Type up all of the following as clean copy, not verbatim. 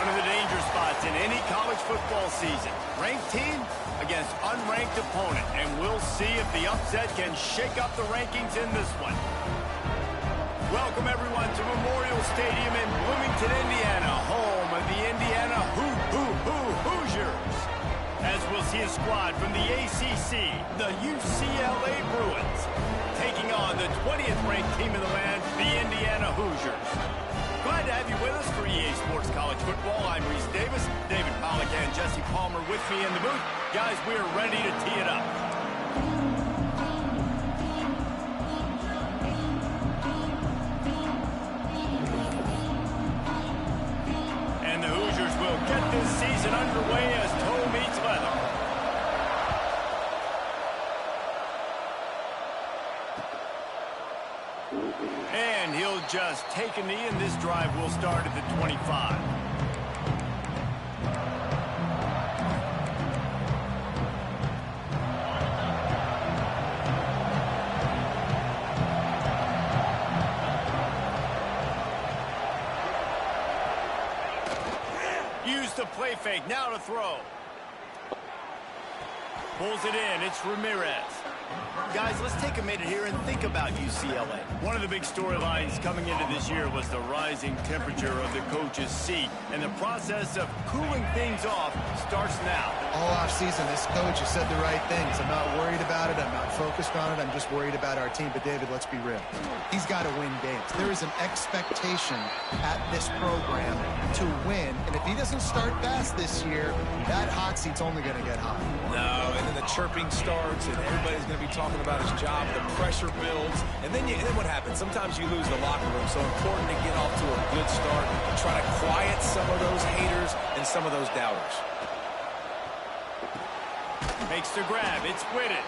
One of the danger spots in any college football season. Ranked team against unranked opponent. And we'll see if the upset can shake up the rankings in this one. Welcome, everyone, to Memorial Stadium in Bloomington, Indiana, home of the Indiana Hoosiers. As we'll see a squad from the ACC, the UCLA Bruins, taking on the 20th ranked team in the land, the Indiana Hoosiers. Glad to have you with us for EA Sports College Football. I'm Reese Davis, David Pollack and Jesse Palmer with me in the booth. Guys, we are ready to tee it up. And the Hoosiers will get this season underway as toe meets leather. And he'll just take a knee, and this drive will start at the 25. Use the play fake, now to throw. Pulls it in, it's Ramirez. Guys, let's take a minute here and think about UCLA. One of the big storylines coming into this year was the rising temperature of the coach's seat, and the process of cooling things off starts now. All offseason, this coach has said the right things. I'm not worried about it. I'm not focused on it. I'm just worried about our team. But, David, let's be real. He's got to win games. There is an expectation at this program to win, and if he doesn't start fast this year, that hot seat's only going to get hot. No, and then the chirping starts, and everybody's going to be talking about his job. The pressure builds, and then what happens? Sometimes you lose the locker room. So important to get off to a good start, try to quiet some of those haters and some of those doubters. Makes the grab. It's Whitted.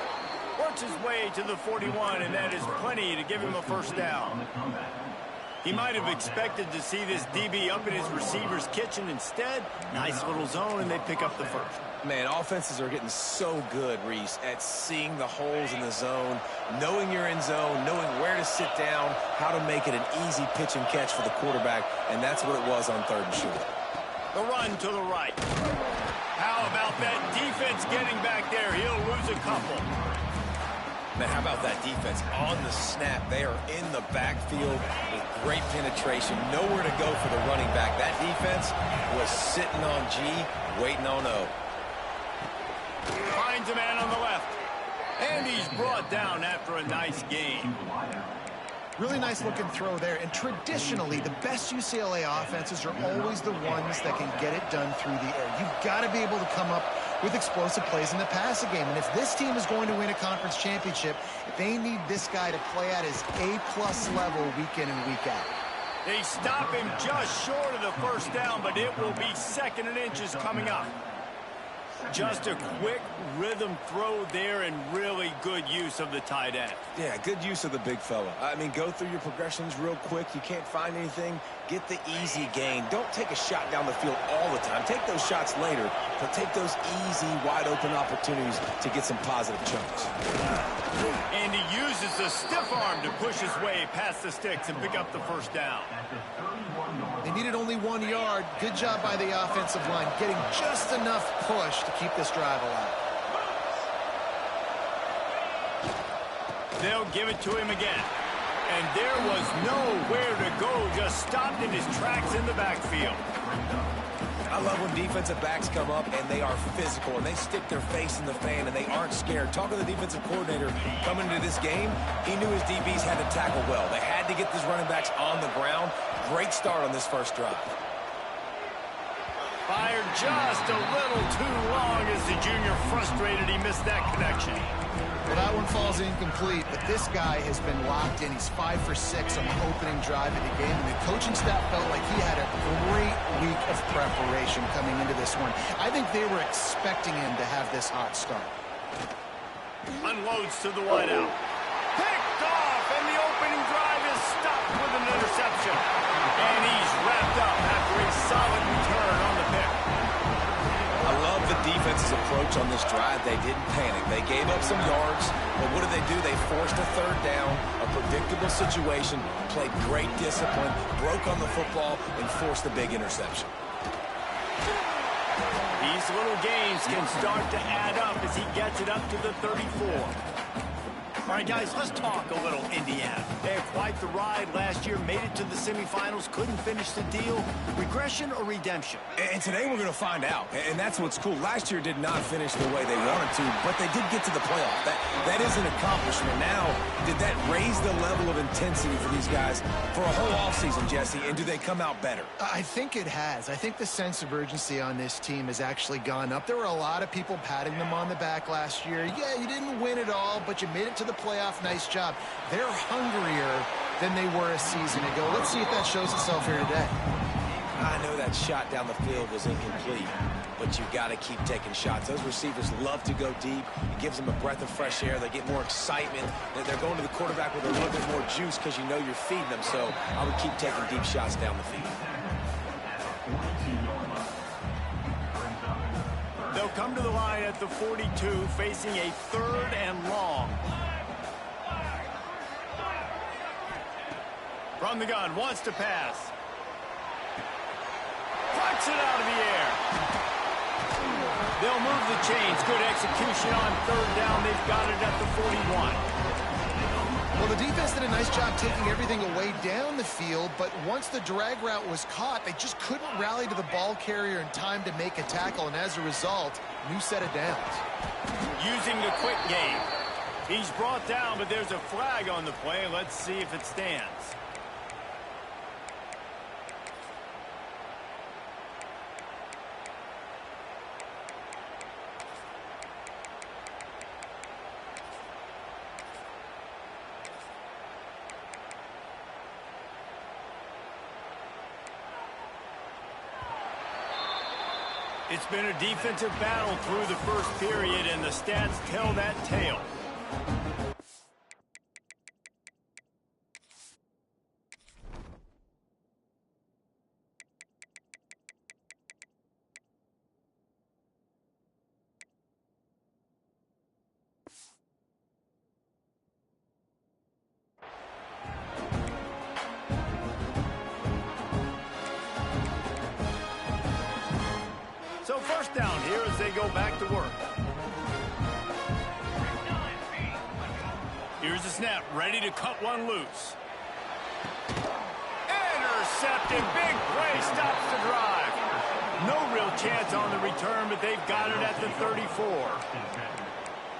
Works his way to the 41, and that is plenty to give him a first down. He might have expected to see this DB up in his receiver's kitchen. Instead, nice little zone, and they pick up the first. Man, offenses are getting so good, Reese, at seeing the holes in the zone, knowing you're in zone, knowing where to sit down, how to make it an easy pitch and catch for the quarterback, and that's what it was on 3rd and short. The run to the right. How about that defense getting back there? He'll lose a couple. Man, how about that defense on the snap? They are in the backfield with great penetration, nowhere to go for the running back. That defense was sitting on G, waiting on O. Finds a man on the left. And he's brought down after a nice game. Really nice looking throw there. And traditionally, the best UCLA offenses are always the ones that can get it done through the air. You've got to be able to come up with explosive plays in the passing game. And if this team is going to win a conference championship, they need this guy to play at his A+ level week in and week out. They stop him just short of the first down, but it will be 2nd and inches coming up. Just a quick rhythm throw there and really good use of the tight end. Yeah, good use of the big fella. I mean, go through your progressions real quick. You can't find anything. Get the easy gain. Don't take a shot down the field all the time. Take those shots later, but take those easy, wide-open opportunities to get some positive chunks. And he uses the stiff arm to push his way past the sticks and pick up the first down. They needed only 1 yard. Good job by the offensive line, getting just enough push to keep this drive alive. They'll give it to him again. And there was nowhere to go, just stopped in his tracks in the backfield. I love when defensive backs come up and they are physical and they stick their face in the fan and they aren't scared. Talking to the defensive coordinator coming into this game, he knew his DBs had to tackle well. They had to get these running backs on the ground. Great start on this first drive. Fired just a little too long as the junior frustrated. He missed that connection. Well, that one falls incomplete, but this guy has been locked in. He's 5 for 6 on the opening drive of the game, and the coaching staff felt like he had a great week of preparation coming into this one. I think they were expecting him to have this hot start. Unloads to the wideout. Picked off, and the opening drive is stopped with an interception. And he's wrapped up after a solid return on the pick. I love the defense's approach on this drive. They didn't panic. They gave up some yards, but what did they do? They forced a 3rd down, a predictable situation, played great discipline, broke on the football, and forced the big interception. these little games can start to add up as he gets it up to the 34. All right, guys, let's talk a little Indiana. They had quite the ride last year, made it to the semifinals, couldn't finish the deal. Regression or redemption? And today we're going to find out. And that's what's cool. Last year did not finish the way they wanted to, but they did get to the playoff. That is an accomplishment. Now, did that raise the level of intensity for these guys for a whole offseason, Jesse? And do they come out better? I think it has. I think the sense of urgency on this team has actually gone up. There were a lot of people patting them on the back last year. Yeah, you didn't win it all, but you made it to the playoff. Nice job. They're hungrier than they were a season ago. Let's see if that shows itself here today. I know that shot down the field was incomplete, but you've got to keep taking shots. Those receivers love to go deep. It gives them a breath of fresh air. They get more excitement. They're going to the quarterback with a little bit more juice because you know you're feeding them. So I would keep taking deep shots down the field. They'll come to the line at the 42, facing a 3rd and long. From the gun, wants to pass. Flies it out of the air. They'll move the chains. Good execution on 3rd down. They've got it at the 41. Well, the defense did a nice job taking everything away down the field, but once the drag route was caught, they just couldn't rally to the ball carrier in time to make a tackle, and as a result, new set of downs. Using the quick game. He's brought down, but there's a flag on the play. Let's see if it stands. It's been a defensive battle through the first period, and the stats tell that tale. So first down here as they go back to work. Here's the snap, ready to cut one loose. Intercepted, big play, stops the drive. No real chance on the return, but they've got it at the 34.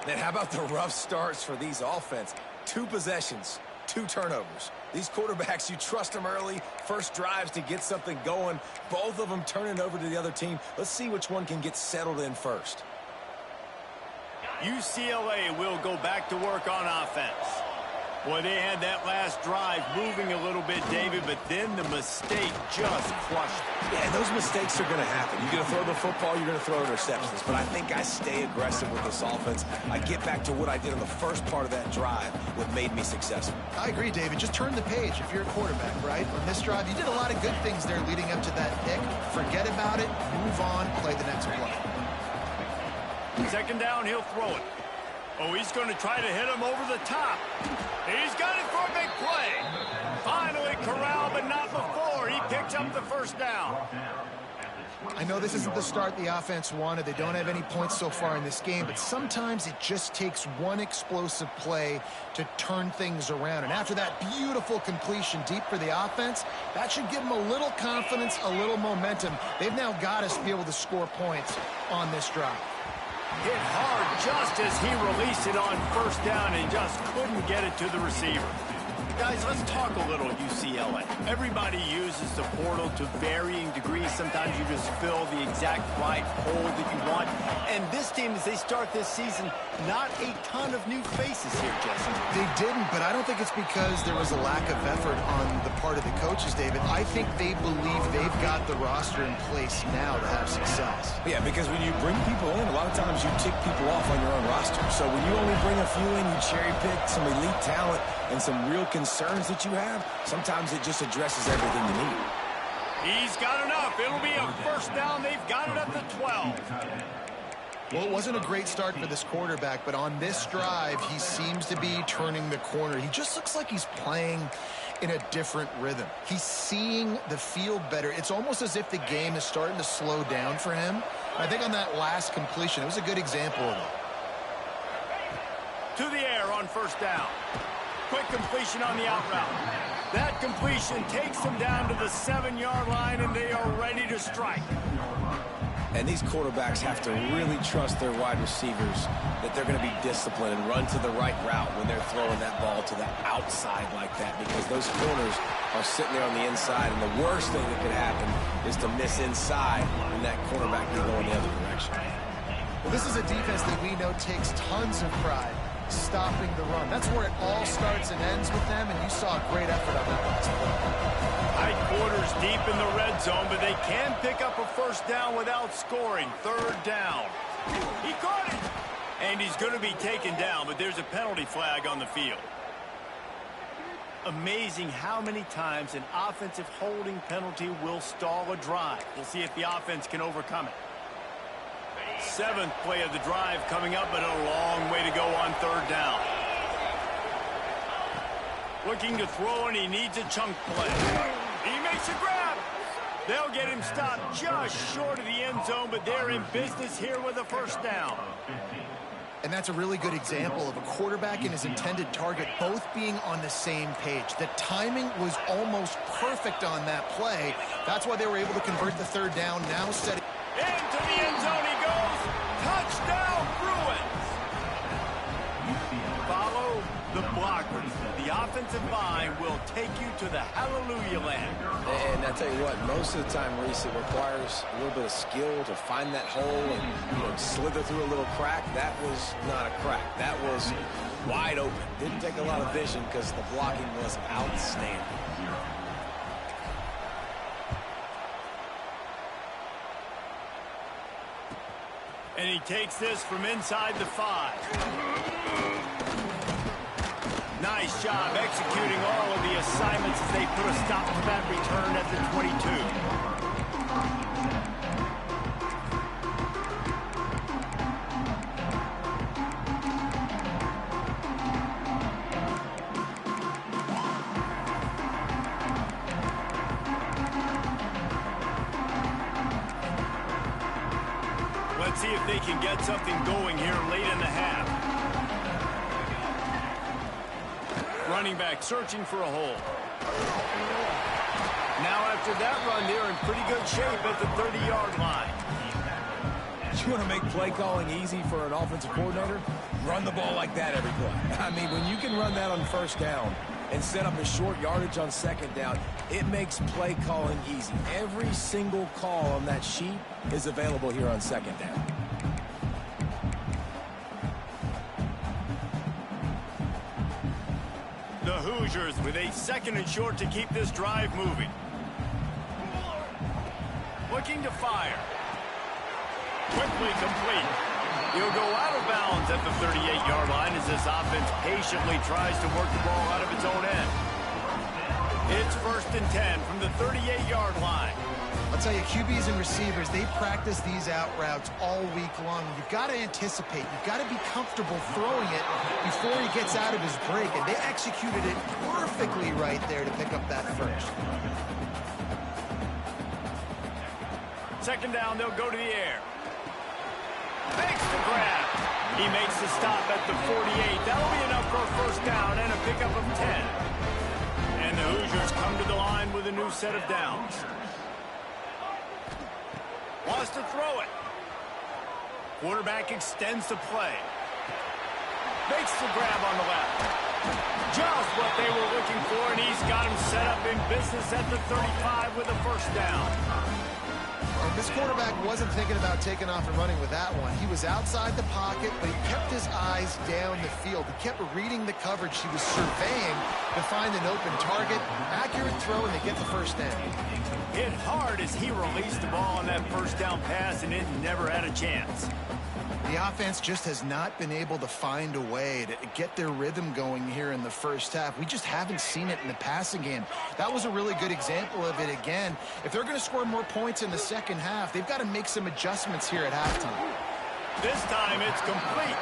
Then how about the rough starts for these offense? 2 possessions, 2 turnovers. These quarterbacks, you trust them early, first drives to get something going. Both of them turning over to the other team. Let's see which one can get settled in first. UCLA will go back to work on offense. Boy, they had that last drive moving a little bit, David, but then the mistake just crushed it. Yeah, those mistakes are going to happen. You're going to throw the football, you're going to throw interceptions. But I think I stay aggressive with this offense. I get back to what I did on the first part of that drive, what made me successful. I agree, David. Just turn the page if you're a quarterback, right? On this drive, you did a lot of good things there leading up to that pick. Forget about it, move on, play the next play. Second down, he'll throw it. Oh, he's going to try to hit him over the top. He's got it for a big play. Finally corralled, but not before. He picks up the first down. I know this isn't the start the offense wanted. They don't have any points so far in this game, but sometimes it just takes one explosive play to turn things around. And after that beautiful completion deep for the offense, that should give them a little confidence, a little momentum. They've now got us to be able to score points on this drive. Hit hard just as he released it on first down and just couldn't get it to the receiver. Guys, let's talk a little UCLA. Everybody uses the portal to varying degrees. Sometimes you just fill the exact right hole that you want. And this team, as they start this season, not a ton of new faces here, Jesse. They didn't, but I don't think it's because there was a lack of effort on the part of the coaches, David. I think they believe they've got the roster in place now to have success. Yeah, because when you bring people in, a lot of times you tick people off on your own roster. So when you only bring a few in, you cherry pick some elite talent and some real concerns that you have, sometimes it just addresses everything you need. He's got enough. It'll be a first down. They've got it at the 12. Well, it wasn't a great start for this quarterback, but on this drive, he seems to be turning the corner. He just looks like he's playing in a different rhythm. He's seeing the field better. It's almost as if the game is starting to slow down for him. I think on that last completion, it was a good example of it. To the air on first down. Quick completion on the out route. That completion takes them down to the 7-yard line, and they are ready to strike. And these quarterbacks have to really trust their wide receivers that they're going to be disciplined and run to the right route when they're throwing that ball to the outside like that, because those corners are sitting there on the inside, and the worst thing that could happen is to miss inside and that cornerback can go in the other direction. Well, this is a defense that we know takes tons of pride stopping the run. That's where it all starts and ends with them, and you saw a great effort on that last play. High quarters deep in the red zone, but they can pick up a first down without scoring. Third down. He caught it! And he's going to be taken down, but there's a penalty flag on the field. Amazing how many times an offensive holding penalty will stall a drive. We'll see if the offense can overcome it. 7th play of the drive coming up, but a long way to go on third down. Looking to throw, and he needs a chunk play. He makes a grab. They'll get him stopped just short of the end zone, but they're in business here with a first down. And that's a really good example of a quarterback and his intended target both being on the same page. The timing was almost perfect on that play. That's why they were able to convert the third down, now setting into the end zone he goes. Touchdown, Bruins. Follow the blockers. The offensive line will take you to the hallelujah land. And I tell you what, most of the time, Reese, it requires a little bit of skill to find that hole and slither through a little crack. That was not a crack. That was wide open. Didn't take a lot of vision because the blocking was outstanding. And he takes this from inside the 5. Nice job executing all of the assignments as they put a stop to that return at the 22. Let's see if they can get something going here late in the half. Running back searching for a hole. Now after that run, they're in pretty good shape at the 30-yard line. You want to make play calling easy for an offensive coordinator? Run the ball like that every play. I mean, when you can run that on first down and set up a short yardage on second down, it makes play calling easy. Every single call on that sheet is available here on second down. The Hoosiers with a 2nd and short to keep this drive moving. Looking to fire. Quickly complete. He'll go out of bounds at the 38-yard line as this offense patiently tries to work the ball out of its own end. It's 1st and 10 from the 38-yard line. I'll tell you, QBs and receivers, they practice these out routes all week long. You've got to anticipate. You've got to be comfortable throwing it before he gets out of his break. And they executed it perfectly right there to pick up that first. 2nd down, they'll go to the air. Makes the grab. He makes the stop at the 48. That'll be enough for a first down and a pickup of 10. And the Hoosiers come to the line with a new set of downs. Wants to throw it. Quarterback extends the play. Makes the grab on the left. Just what they were looking for, and he's got him set up in business at the 35 with a first down. And this quarterback wasn't thinking about taking off and running with that one. He was outside the pocket, but he kept his eyes down the field. He kept reading the coverage. He was surveying to find an open target. Accurate throw, and they get the first down. Hit hard as he released the ball on that first down pass, and it never had a chance. The offense just has not been able to find a way to get their rhythm going here in the first half. We just haven't seen it in the passing game. That was a really good example of it again. If they're going to score more points in the second half, they've got to make some adjustments here at halftime. This time it's complete.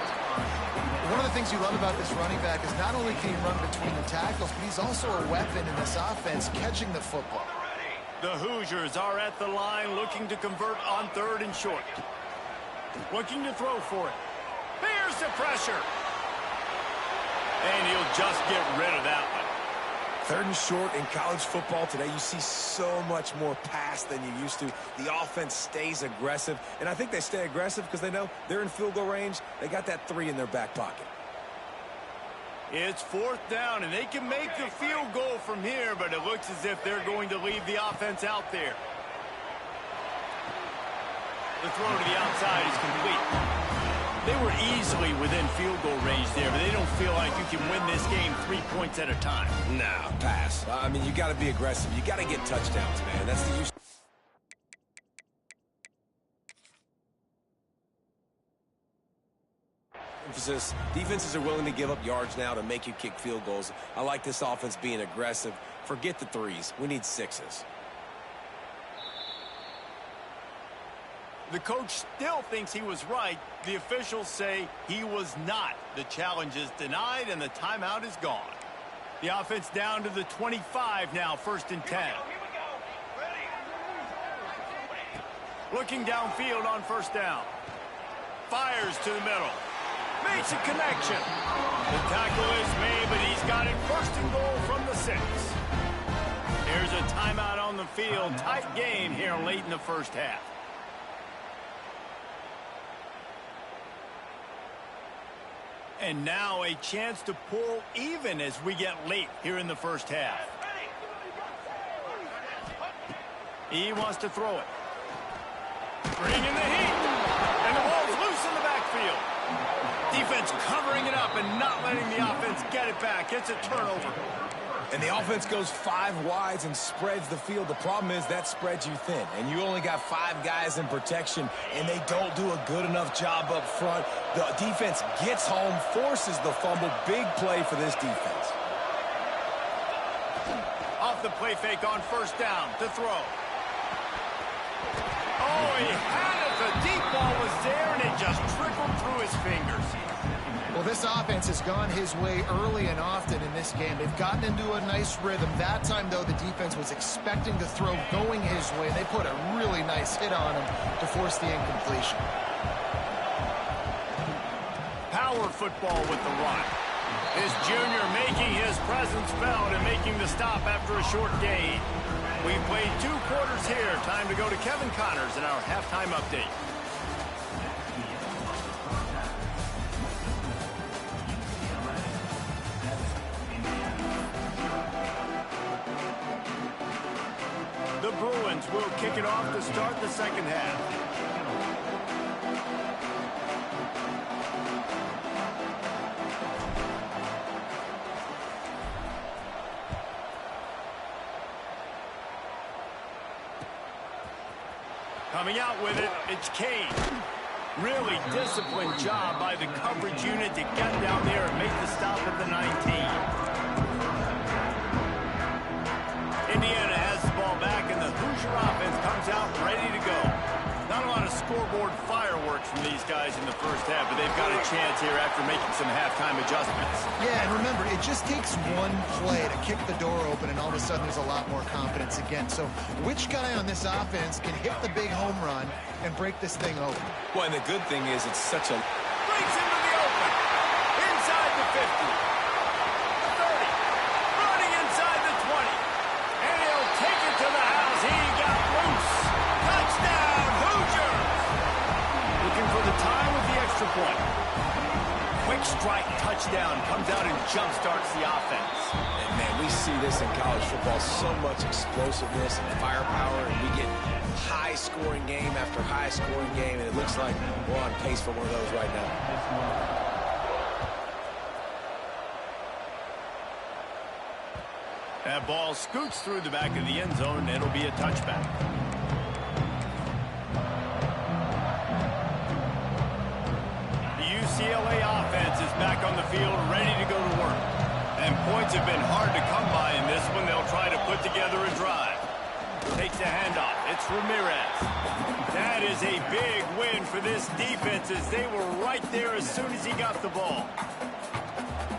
One of the things you love about this running back is not only can he run between the tackles, but he's also a weapon in this offense catching the football. The Hoosiers are at the line looking to convert on 3rd and short. Looking to throw for it. Here's the pressure. And he'll just get rid of that one. 3rd and short in college football today, you see so much more pass than you used to. The offense stays aggressive, and I think they stay aggressive because they know they're in field goal range. They got that 3 in their back pocket. It's 4th down, and they can make the field goal from here, but it looks as if they're going to leave the offense out there. The throw to the outside is complete. They were easily within field goal range there, but they don't feel like you can win this game 3 points at a time. Nah, pass. I mean, you got to be aggressive. You got to get touchdowns, man. That's the use. Emphasis. Defenses are willing to give up yards now to make you kick field goals. I like this offense being aggressive. Forget the 3s. We need 6s. The coach still thinks he was right. The officials say he was not. The challenge is denied, and the timeout is gone. The offense down to the 25 now, 1st and 10. Looking downfield on 1st down. Fires to the middle. Makes a connection. The tackle is made, but he's got it 1st and goal from the 6. Here's a timeout on the field. Tight game here late in the 1st half. And now a chance to pull even as we get late here in the 1st half. He wants to throw it. Bringing the heat. And the ball's loose in the backfield. Defense covering it up and not letting the offense get it back. It's a turnover. And the offense goes 5 wides and spreads the field. The problem is that spreads you thin, and you only got 5 guys in protection, and they don't do a good enough job up front. The defense gets home, forces the fumble. Big play for this defense. Off the play fake on 1st down to throw. Oh, he had it. The deep ball was there, and it just trickled through his fingers. Well, this offense has gone his way early and often in this game. They've gotten into a nice rhythm. That time, though, the defense was expecting the throw going his way. They put a really nice hit on him to force the incompletion. Power football with the run. His junior making his presence felt and making the stop after a short gain. We've played 2 quarters here. Time to go to Kevin Connors in our halftime update. The Bruins will kick it off to start the 2nd half. Coming out with it, it's Kane. Really disciplined job by the coverage unit to get down there and make the stop at the 19. Indiana has the ball back, and the Hoosier offense comes out ready to go. Not a lot of scoreboard fireworks from these guys in the 1st half, but they've got a chance here after making some halftime adjustments. Yeah, and remember, it just takes one play to kick the door open, and all of a sudden there's a lot more confidence again. So which guy on this offense can hit the big home run and break this thing open? Well, and the good thing is it's such a... Breaks into the open. Inside the 50. The 30. Running inside the 20. And he'll take it to the house. He got loose. Touchdown, Hoosiers. Looking for the time with the extra point. Quick strike touchdown comes out and jump-starts the offense. And, man, we see this in college football, so much explosiveness and firepower, and we get high-scoring game after high-scoring game, and it looks like we're on pace for one of those right now. That ball scoots through the back of the end zone, and it'll be a touchback. UCLA offense is back on the field, ready to go to work. And points have been hard to come by in this one. They'll try to put together a drive. Takes the handoff. It's Ramirez. That is a big win for this defense as they were right there as soon as he got the ball.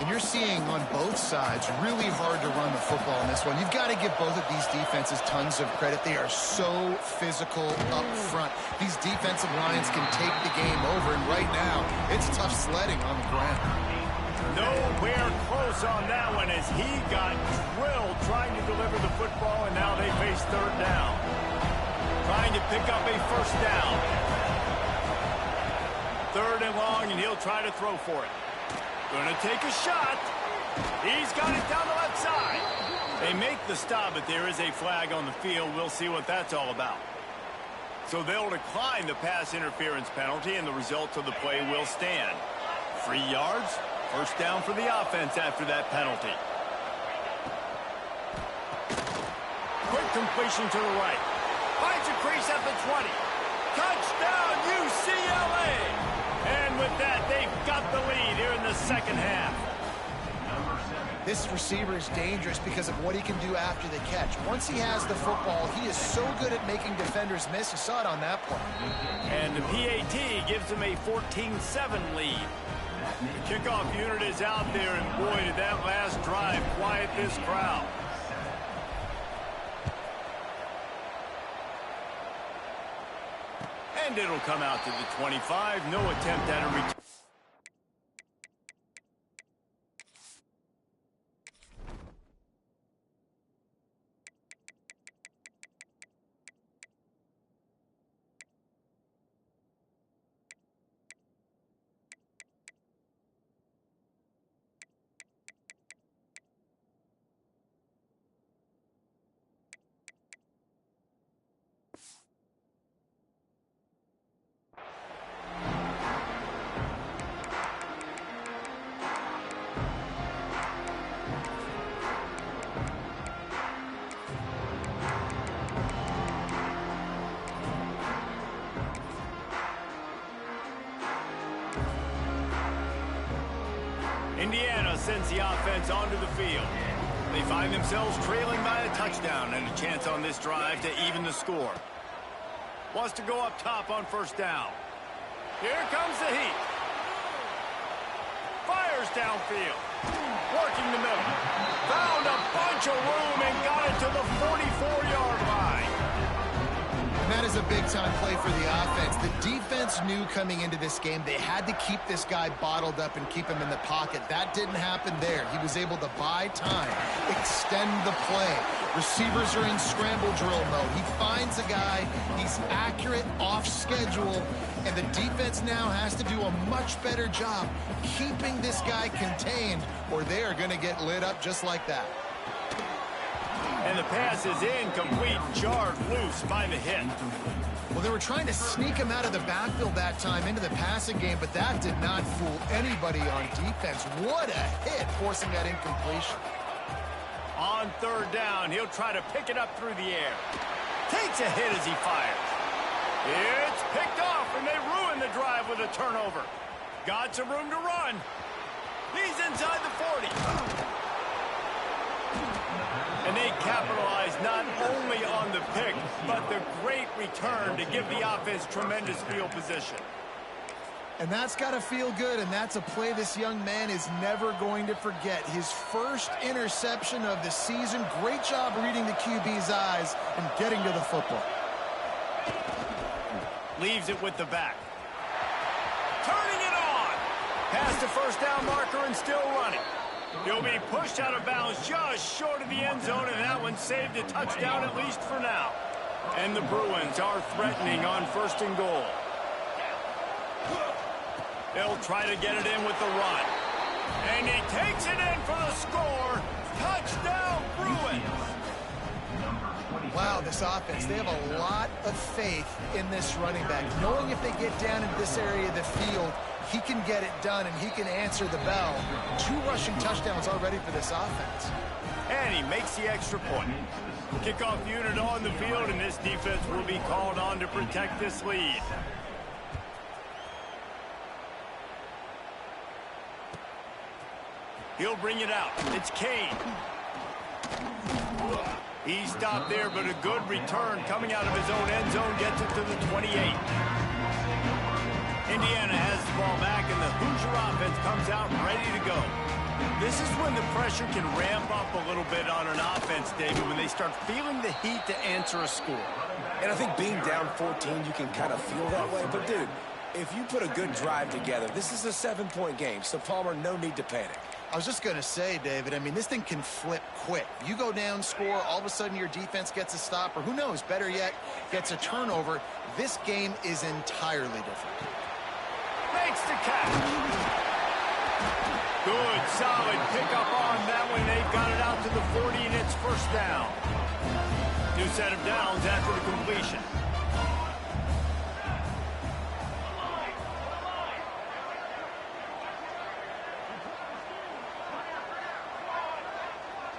And you're seeing on both sides really hard to run the football in this one. You've got to give both of these defenses tons of credit. They are so physical up front. These defensive lines can take the game over, and right now, it's tough sledding on the ground. Nowhere close on that one as he got drilled trying to deliver the football, and now they face third down. Trying to pick up a first down. Third and long, and he'll try to throw for it. Gonna take a shot. He's got it down the left side. They make the stop, but there is a flag on the field. We'll see what that's all about. So they'll decline the pass interference penalty, and the results of the play will stand. 3 yards, first down for the offense after that penalty. Quick completion to the right. Finds a crease at the 20. Touchdown, UCLA! And with that, they've got the lead here in the second half. This receiver is dangerous because of what he can do after the catch. Once he has the football, he is so good at making defenders miss. You saw it on that play. And the PAT gives him a 14-7 lead. The kickoff unit is out there, and boy, did that last drive quiet this crowd. And it'll come out to the 25. No attempt at a return. Indiana sends the offense onto the field. They find themselves trailing by a touchdown and a chance on this drive to even the score. Wants to go up top on first down. Here comes the heat. Fires downfield. Working the middle. Found a bunch of room and got it to the 44-yard line. And that is a big-time play for the offense. The defense knew coming into this game they had to keep this guy bottled up and keep him in the pocket. That didn't happen there. He was able to buy time, extend the play. Receivers are in scramble drill mode. He finds a guy, he's accurate, off schedule, and the defense now has to do a much better job keeping this guy contained, or they are going to get lit up just like that. And the pass is incomplete, jarred loose by the hit. Well, they were trying to sneak him out of the backfield that time into the passing game, but that did not fool anybody on defense. What a hit, forcing that incompletion. On third down, he'll try to pick it up through the air. Takes a hit as he fires. It's picked off, and they ruin the drive with a turnover. Got some room to run. He's inside the 40. And they capitalize not only on the pick, but the great return to give the offense tremendous field position. And that's got to feel good, and that's a play this young man is never going to forget. His first interception of the season. Great job reading the QB's eyes and getting to the football. Leaves it with the back. Turning it on. Past the first down marker and still running. He'll be pushed out of bounds just short of the end zone, and that one saved a touchdown at least for now. And the Bruins are threatening on first and goal. They'll try to get it in with the run. And he takes it in for the score. Touchdown, Bruins. Wow, this offense, they have a lot of faith in this running back. Knowing if they get down in this area of the field, he can get it done and he can answer the bell. 2 rushing touchdowns already for this offense. And he makes the extra point. Kickoff unit on the field, and this defense will be called on to protect this lead. He'll bring it out. It's Kane. He stopped there, but a good return coming out of his own end zone gets it to the 28. Indiana has the ball back, and the Hoosier offense comes out ready to go. This is when the pressure can ramp up a little bit on an offense, David, when they start feeling the heat to answer a score. And I think being down 14, you can kind of feel that way. But, dude, if you put a good drive together, this is a 7-point game. So, Palmer, no need to panic. I was just going to say, David, I mean, this thing can flip quick. You go down, score, all of a sudden your defense gets a stop, or who knows, better yet, gets a turnover. This game is entirely different. Makes the catch. Good, solid pickup on that one. They've got it out to the 40, and it's first down. New set of downs after the completion.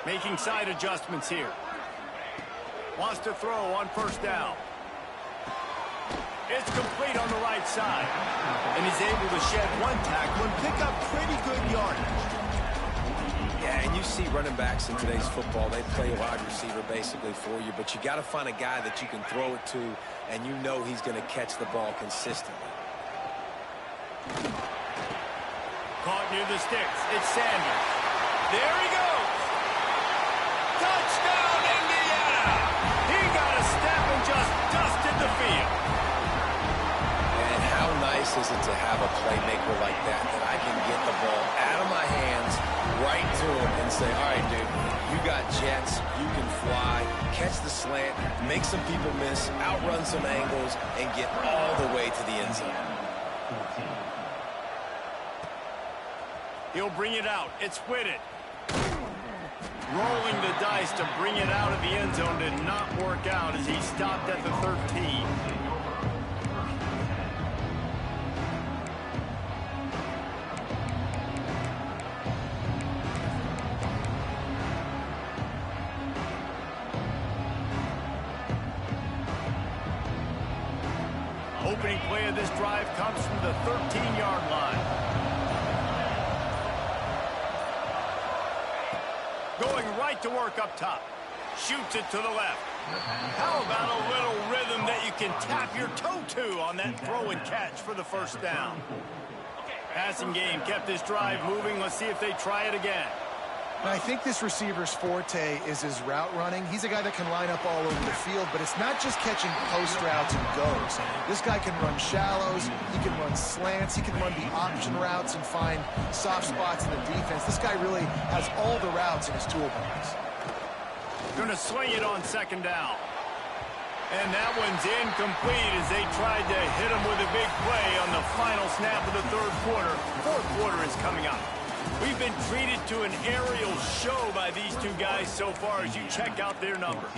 Making side adjustments here. Wants to throw on first down. It's complete on the right side. And he's able to shed one tackle and pick up pretty good yardage. Yeah, and you see running backs in today's football, they play a wide receiver basically for you, but you got to find a guy that you can throw it to, and you know he's going to catch the ball consistently. Caught near the sticks. It's Sanders. There he goes. Touchdown, Indiana! He got a step and just dusted the field. And how nice is it to have a playmaker like that I can get the ball out of my hands right to him and say, all right, dude, you got jets, you can fly, catch the slant, make some people miss, outrun some angles, and get all the way to the end zone. He'll bring it out. It's Whitted. Rolling the dice to bring it out of the end zone did not work out as he stopped at the 13. Opening play of this drive comes from the 13-yard line. Going right to work up top. Shoots it to the left. How about a little rhythm that you can tap your toe to on that throw and catch for the first down? Passing game kept this drive moving. Let's see if they try it again. I think this receiver's forte is his route running. He's a guy that can line up all over the field, but it's not just catching post routes and goes. This guy can run shallows, he can run slants, he can run the option routes and find soft spots in the defense. This guy really has all the routes in his toolbox. Going to swing it on second down. And that one's incomplete as they tried to hit him with a big play on the final snap of the third quarter. Fourth quarter is coming up. We've been treated to an aerial show by these two guys so far as you check out their numbers.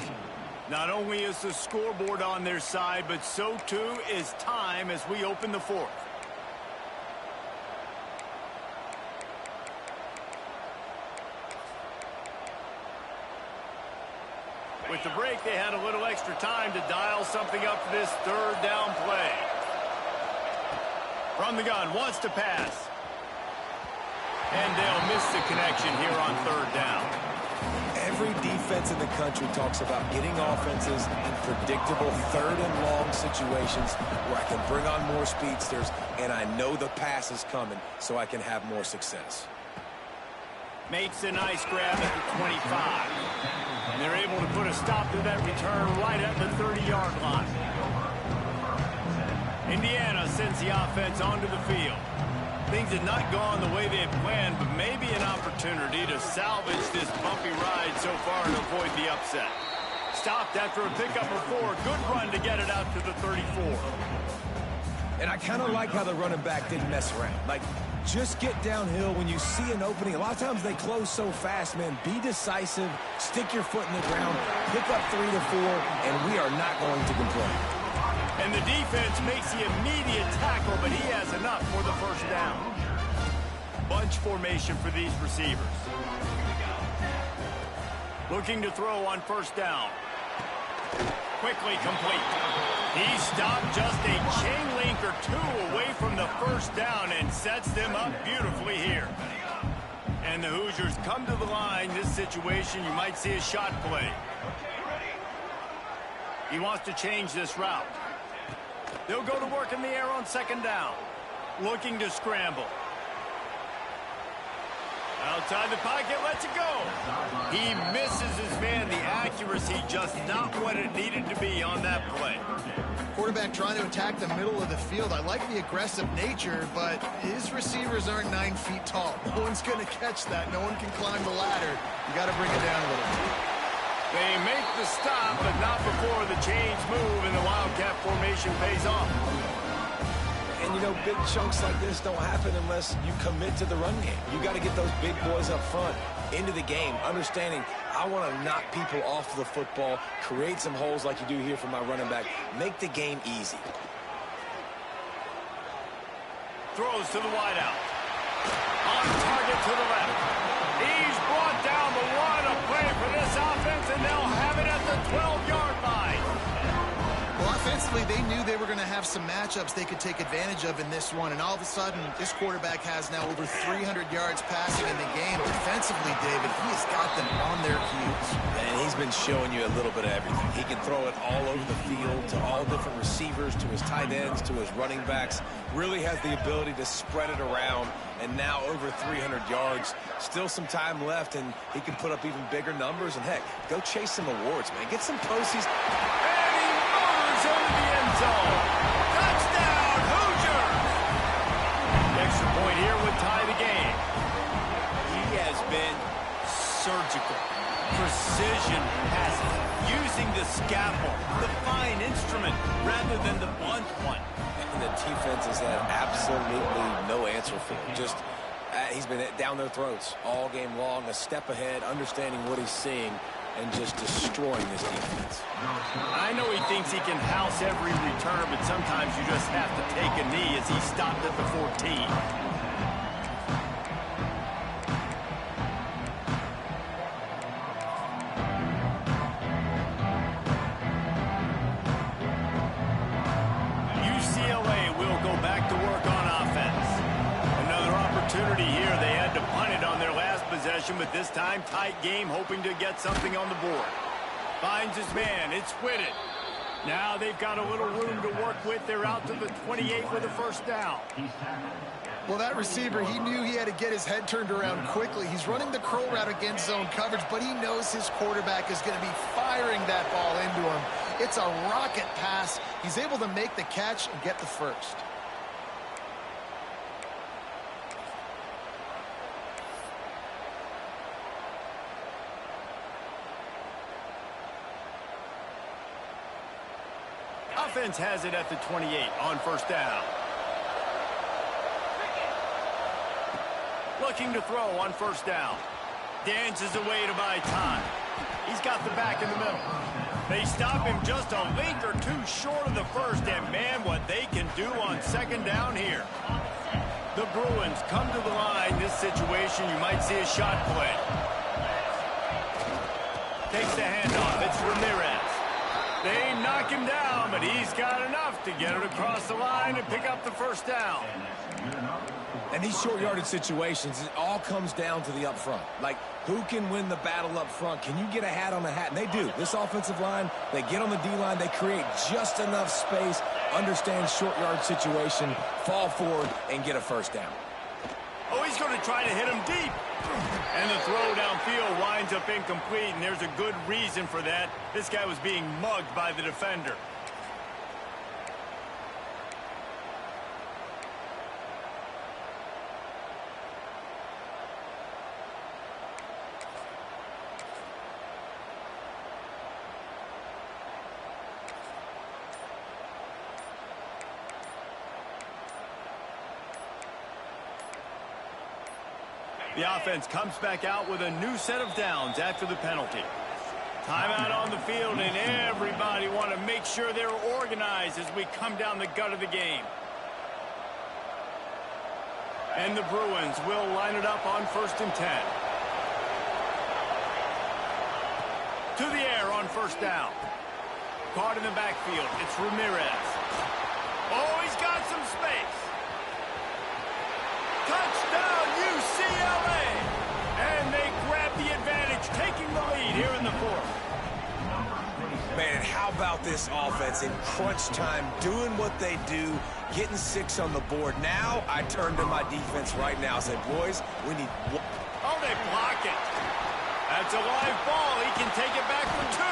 Not only is the scoreboard on their side, but so too is time as we open the fourth. With the break, they had a little extra time to dial something up for this third down play. From the gun, wants to pass. And they'll miss the connection here on third down. Every defense in the country talks about getting offenses in predictable third and long situations where I can bring on more speedsters and I know the pass is coming so I can have more success. Makes a nice grab at the 25. And they're able to put a stop to that return right at the 30-yard line. Indiana sends the offense onto the field. Things had not gone the way they had planned, but maybe an opportunity to salvage this bumpy ride so far and avoid the upset. Stopped after a pickup of 4. Good run to get it out to the 34. And I kind of like how the running back didn't mess around. Like, just get downhill when you see an opening. A lot of times they close so fast, man. Be decisive, stick your foot in the ground, pick up 3 to 4, and we are not going to complain. And the defense makes the immediate tackle, but he has enough for the first down. Bunch formation for these receivers. Looking to throw on first down. Quickly complete. He stopped just a chain link or 2 away from the first down and sets them up beautifully here. And the Hoosiers come to the line. This situation, you might see a shot play. He wants to change this route. They'll go to work in the air on second down. Looking to scramble. Outside the pocket, lets it go. He misses his man. The accuracy just not what it needed to be on that play. Quarterback trying to attack the middle of the field. I like the aggressive nature, but his receivers aren't 9 feet tall. No one's going to catch that. No one can climb the ladder. You got to bring it down a little bit. They make the stop, but not before the chains move and the Wildcat formation pays off. And, you know, big chunks like this don't happen unless you commit to the run game. You got to get those big boys up front into the game, understanding I want to knock people off the football, create some holes like you do here for my running back, make the game easy. Throws to the wideout. On target to the left. He's brought down the one. A play for this offense, and they'll have it at the 12-yard line. Well, offensively, they knew they were going to have some matchups they could take advantage of in this one, and all of a sudden, this quarterback has now over 300 yards passing in the game. Defensively, David, he has got them on their heels. And he's been showing you a little bit of everything. He can throw it all over the field to all different receivers, to his tight ends, to his running backs. Really has the ability to spread it around, and now over 300 yards. Still some time left, and he can put up even bigger numbers. And, heck, go chase some awards, man. Get some postseason. Into the end zone. Touchdown, Hoosiers! The extra point here would tie the game. He has been surgical. Precision passing. Using the scalpel, the fine instrument, rather than the blunt one. And the defense has had absolutely no answer for him. Just, he's been down their throats all game long, a step ahead, understanding what he's seeing, and just destroying this defense. I know he thinks he can house every return, but sometimes you just have to take a knee as he stopped at the 14. UCLA will go back to work on offense. Another opportunity here. They had to punt it on their last possession, but this time tight game, hoping to get something on the board. Finds his man. It's Whitted. Now they've got a little room to work with. They're out to the 28 with a first down. Well, that receiver, he knew he had to get his head turned around quickly. He's running the curl route against zone coverage, but he knows his quarterback is going to be firing that ball into him. It's a rocket pass. He's able to make the catch and get the first. Offense has it at the 28 on first down. Looking to throw on first down. Dances away to buy time. He's got the back in the middle. They stop him just a link or two short of the first, and man, what they can do on second down here. The Bruins come to the line. This situation, you might see a shot play. Takes the handoff. It's Ramirez. They knock him down, but he's got enough to get it across the line and pick up the first down. And these short yardage situations, it all comes down to the up front. Like, who can win the battle up front? Can you get a hat on a hat? And they do. This offensive line, they get on the D-line, they create just enough space, understand short yard situation, fall forward, and get a first down. Oh, he's going to try to hit him deep. And the throw downfield winds up incomplete, and there's a good reason for that. This guy was being mugged by the defender. The offense comes back out with a new set of downs after the penalty. Timeout on the field, and everybody want to make sure they're organized as we come down the gut of the game. And the Bruins will line it up on 1st and 10. To the air on first down. Caught in the backfield. It's Ramirez. Oh, he's got some space. Touchdown, UCLA! And they grab the advantage, taking the lead here in the fourth. Man, and how about this offense in crunch time, doing what they do, getting 6 on the board. Now I turn to my defense right now and say, boys, we need one. Oh, they block it. That's a live ball. He can take it back for 2.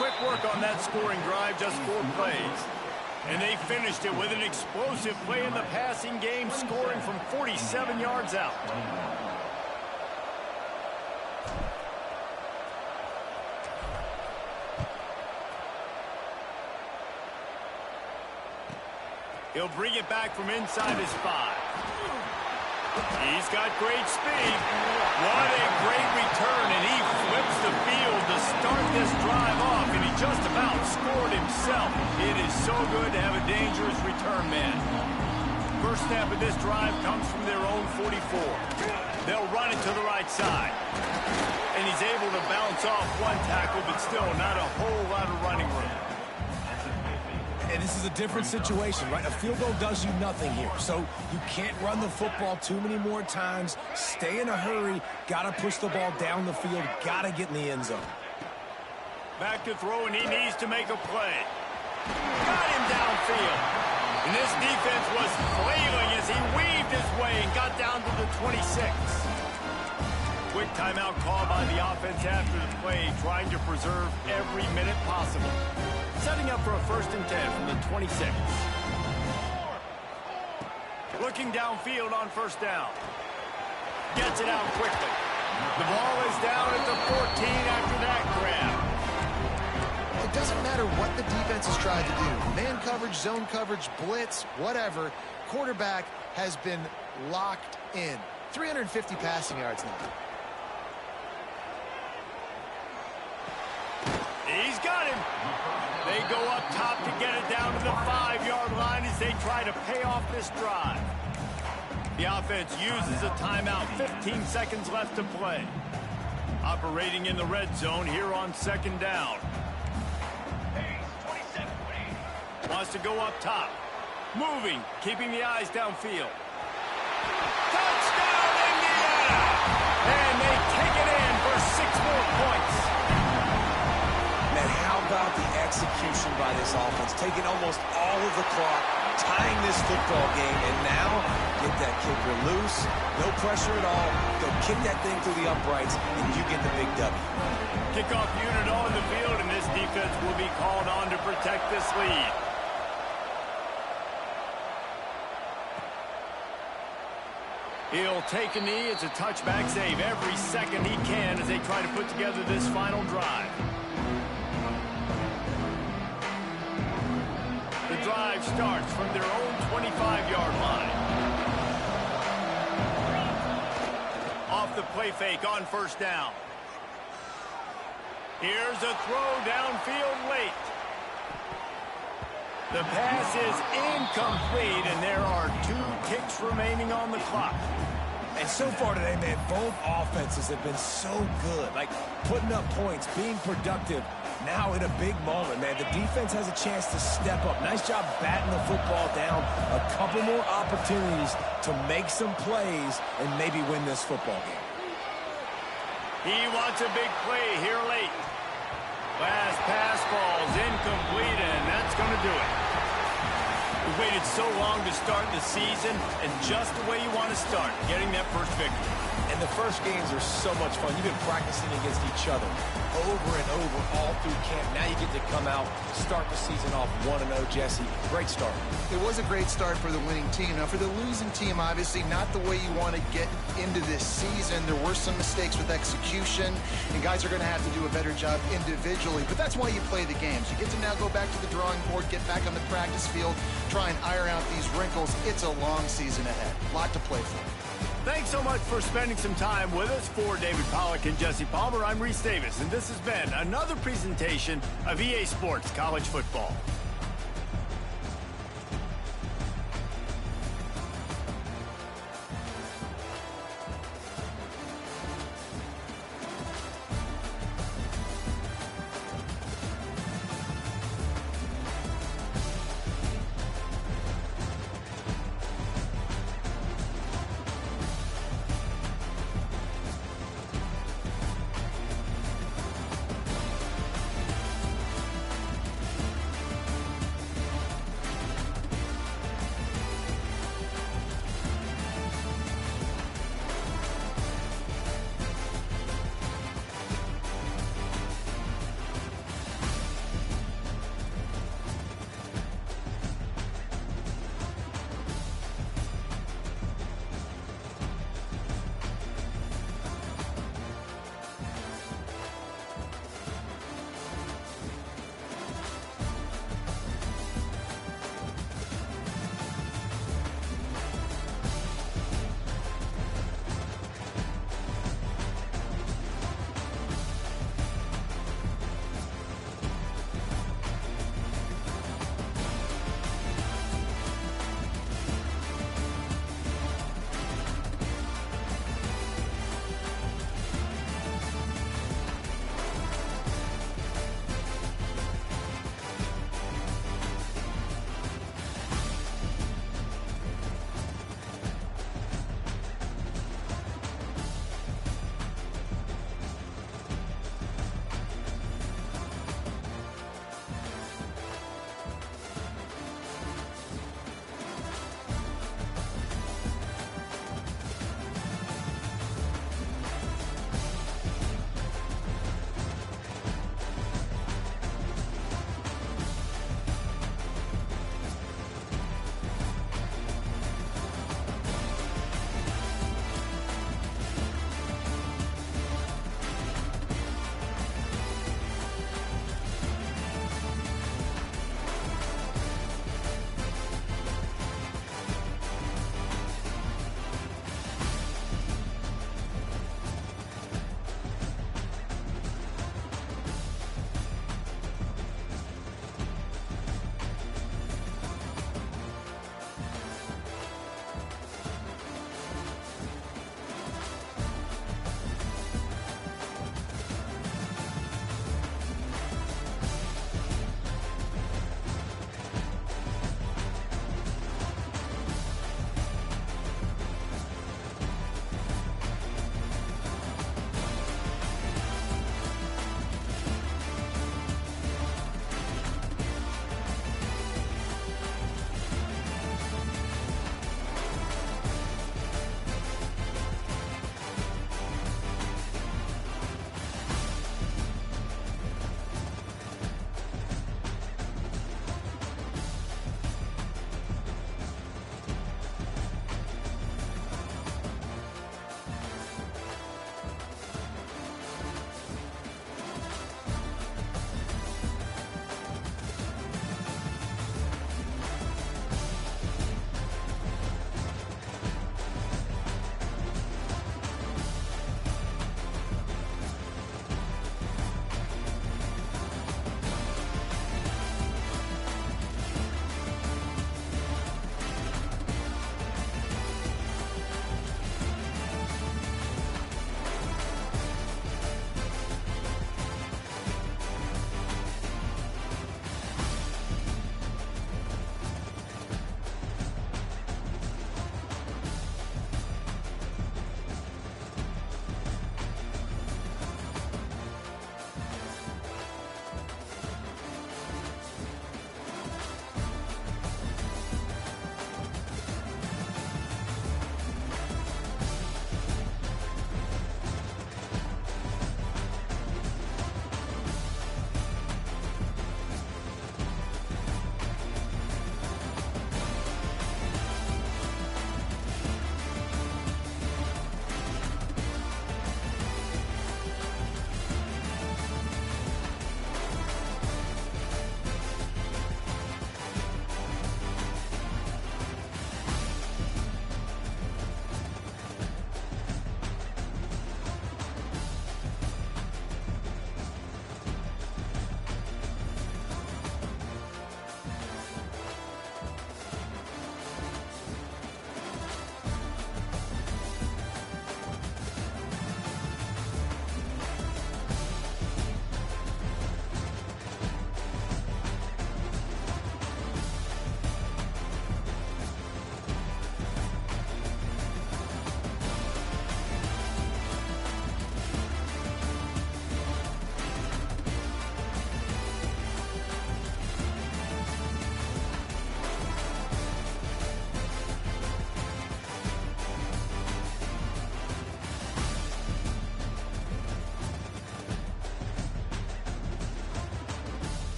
Quick work on that scoring drive, just 4 plays. And they finished it with an explosive play in the passing game, scoring from 47 yards out. He'll bring it back from inside his 5. He's got great speed. What a great return, and he flips the field to start this drive off, and he just about scored himself. It is so good to have a dangerous return man. First snap of this drive comes from their own 44. They'll run it to the right side. And he's able to bounce off 1 tackle, but still not a whole lot of running room. And this is a different situation, right? A field goal does you nothing here. So you can't run the football too many more times. Stay in a hurry. Got to push the ball down the field. Got to get in the end zone. Back to throw, and he needs to make a play. Got him downfield. And this defense was flailing as he weaved his way and got down to the 26. Quick timeout call by the offense after the play, trying to preserve every minute possible. Setting up for a 1st and 10 from the 26. Looking downfield on 1st down. Gets it out quickly. The ball is down at the 14 after that grab. It doesn't matter what the defense has tried to do. Man coverage, zone coverage, blitz, whatever. Quarterback has been locked in. 350 passing yards now. He's got him. They go up top to get it down to the 5-yard line as they try to pay off this drive. The offense uses a timeout. 15 seconds left to play. Operating in the red zone here on 2nd down. Wants to go up top. Moving, keeping the eyes downfield. Touchdown, Indiana! And they take it in for 6 more points. Man, how about the execution by this offense? Taking almost all of the clock, tying this football game, and now get that kicker loose. No pressure at all. Go kick that thing through the uprights, and you get the big W. Kickoff unit on the field, and this defense will be called on to protect this lead. He'll take a knee. It's a touchback save every second he can as they try to put together this final drive. The drive starts from their own 25-yard line. Off the play fake on 1st down. Here's a throw downfield late. The pass is incomplete, and there are 2 ticks remaining on the clock. And so far today, man, both offenses have been so good, like putting up points, being productive. Now in a big moment, man, the defense has a chance to step up. Nice job batting the football down. A couple more opportunities to make some plays and maybe win this football game. He wants a big play here late. Last pass falls incomplete, and that's going to do it. We waited so long to start the season, and just the way you want to start, getting that first victory. And the first games are so much fun. You've been practicing against each other over and over all through camp. Now you get to come out, start the season off 1-0, Jesse. Great start. It was a great start for the winning team. Now, for the losing team, obviously not the way you want to get into this season. There were some mistakes with execution, and guys are going to have to do a better job individually. But that's why you play the games. You get to now go back to the drawing board, get back on the practice field, try and iron out these wrinkles. It's a long season ahead. A lot to play for. Thanks so much for spending some time with us. For David Pollack and Jesse Palmer, I'm Reese Davis, and this has been another presentation of EA Sports College Football.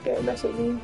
Yeah, mess with me.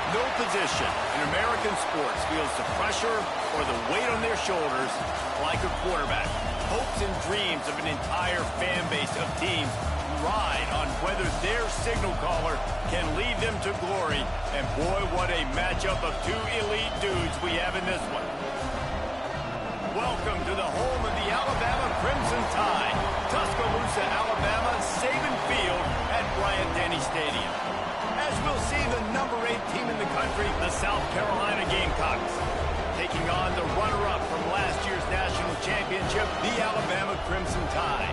No position in American sports feels the pressure or the weight on their shoulders like a quarterback. Hopes and dreams of an entire fan base of teams ride on whether their signal caller can lead them to glory. And boy, what a matchup of two elite dudes we have in this one. Welcome to the home of the Alabama Crimson Tide. Tuscaloosa, Alabama, Saban Field at Bryant-Denny Stadium. As we'll see, the number 8 team in the country, the South Carolina Gamecocks, taking on the runner-up from last year's national championship, the Alabama Crimson Tide.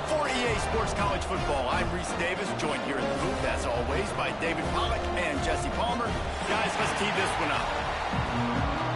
For EA Sports College Football, I'm Reese Davis, joined here in the booth, as always, by David Pollack and Jesse Palmer. Guys, let's tee this one up.